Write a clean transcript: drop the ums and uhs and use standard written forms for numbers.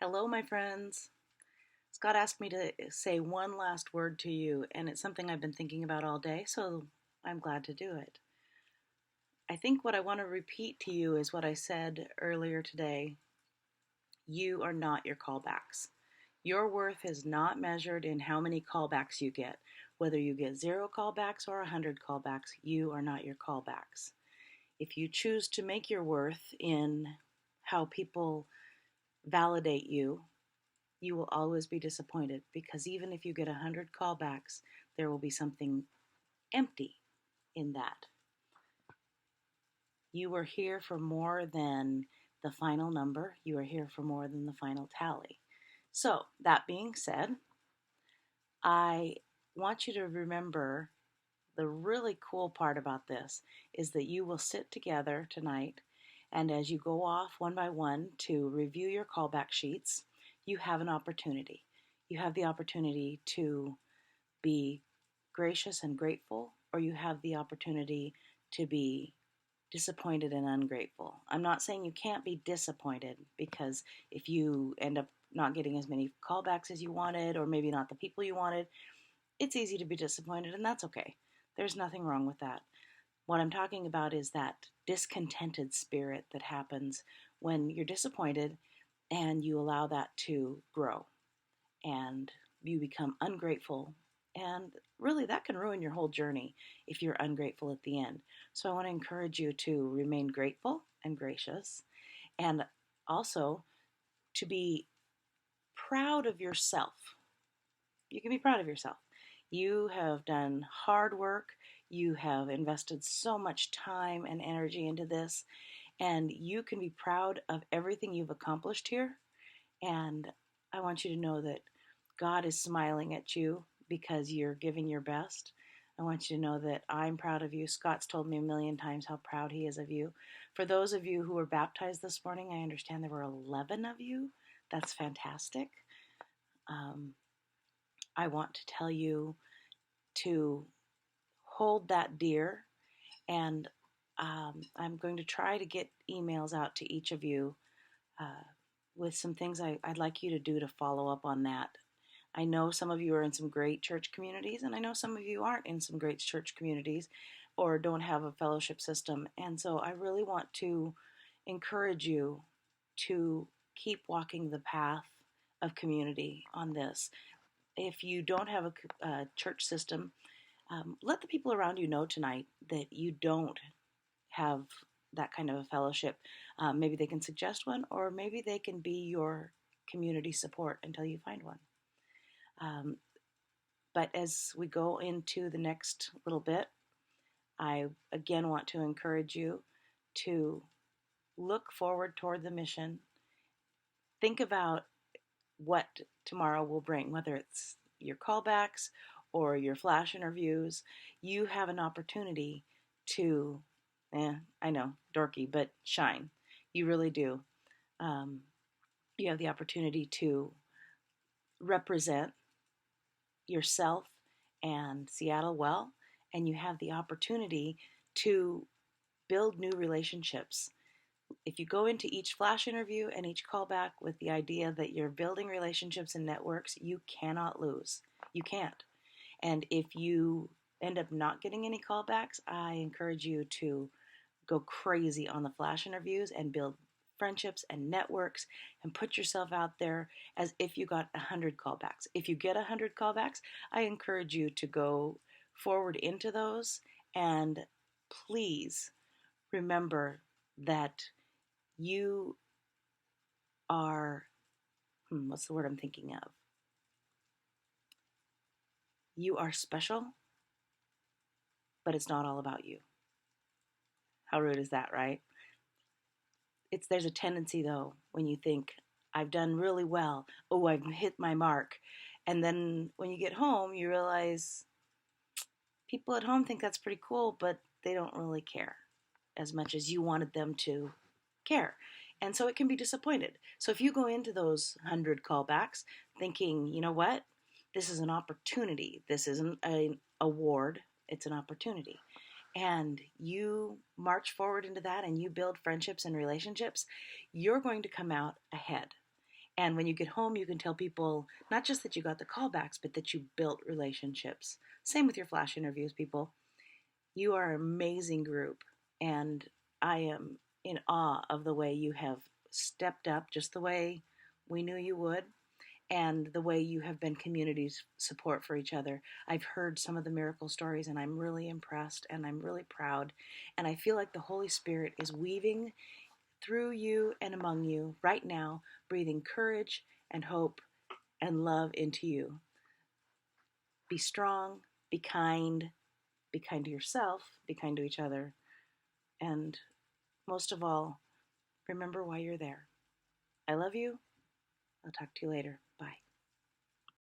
Hello, my friends. Scott asked me to say one last word to you, and it's something I've been thinking about all day, so I'm glad to do it. I think what I want to repeat to you is what I said earlier today. You are not your callbacks. Your worth is not measured in how many callbacks you get. Whether you get 0 callbacks or 100 callbacks, you are not your callbacks. If you choose to make your worth in how people validate you, you will always be disappointed because even if you get 100 callbacks, there will be something empty in that. You are here for more than the final number, you are here for more than the final tally. So, that being said, I want you to remember the really cool part about this is that you will sit together tonight, and as you go off one by one to review your callback sheets, you have an opportunity. You have the opportunity to be gracious and grateful, or you have the opportunity to be disappointed and ungrateful. I'm not saying you can't be disappointed, because if you end up not getting as many callbacks as you wanted, or maybe not the people you wanted, it's easy to be disappointed, and that's okay. There's nothing wrong with that. What I'm talking about is that discontented spirit that happens when you're disappointed and you allow that to grow and you become ungrateful. And really, that can ruin your whole journey if you're ungrateful at the end. So, I want to encourage you to remain grateful and gracious, and also to be proud of yourself. You can be proud of yourself. You have done hard work, you have invested so much time and energy into this, and you can be proud of everything you've accomplished here. And I want you to know that God is smiling at you because you're giving your best. I want you to know that I'm proud of you. Scott's told me a million times how proud he is of you. For those of you who were baptized this morning, I understand there were 11 of you. That's fantastic. Um, I want to tell you to hold that dear, and I'm going to try to get emails out to each of you uh, with some things I'd like you to do to follow up on that. I know some of you are in some great church communities, and I know some of you aren't in some great church communities or don't have a fellowship system. And so I really want to encourage you to keep walking the path of community on this. If you don't have a church system, let the people around you know tonight that you don't have that kind of a fellowship. Maybe they can suggest one, or maybe they can be your community support until you find one. Um, but as we go into the next little bit, I again want to encourage you to look forward toward the mission. Think about what tomorrow will bring, whether it's your callbacks or your flash interviews. You have an opportunity to, I know, dorky, but shine. You really do. Um, you have the opportunity to represent yourself and Seattle well, and you have the opportunity to build new relationships. If you go into each flash interview and each callback with the idea that you're building relationships and networks, you cannot lose. You can't. And if you end up not getting any callbacks, I encourage you to go crazy on the flash interviews and build friendships and networks and put yourself out there as if you got 100 callbacks. If you get 100 callbacks, I encourage you to go forward into those, and please remember that you are, what's the word I'm thinking of? You are special, but it's not all about you. How rude is that, right? There's a tendency though when you think I've done really well. Oh, I've hit my mark. And then when you get home, you realize people at home think that's pretty cool, but they don't really care as much as you wanted them to care. And so it can be disappointed. So if you go into those 100 callbacks thinking, you know what, this is an opportunity, this isn't an award, it's an opportunity, and you march forward into that and you build friendships and relationships, you're going to come out ahead. And when you get home, you can tell people not just that you got the callbacks, but that you built relationships. Same with your flash interviews, people. You are an amazing group, and I am in awe of the way you have stepped up, just the way we knew you would, and the way you have been community's support for each other. I've heard some of the miracle stories, and I'm really impressed, and I'm really proud. And I feel like the Holy Spirit is weaving through you and among you right now, breathing courage and hope and love into you. Be strong, be kind to yourself, be kind to each other, and most of all, remember why you're there. I love you. I'll talk to you later.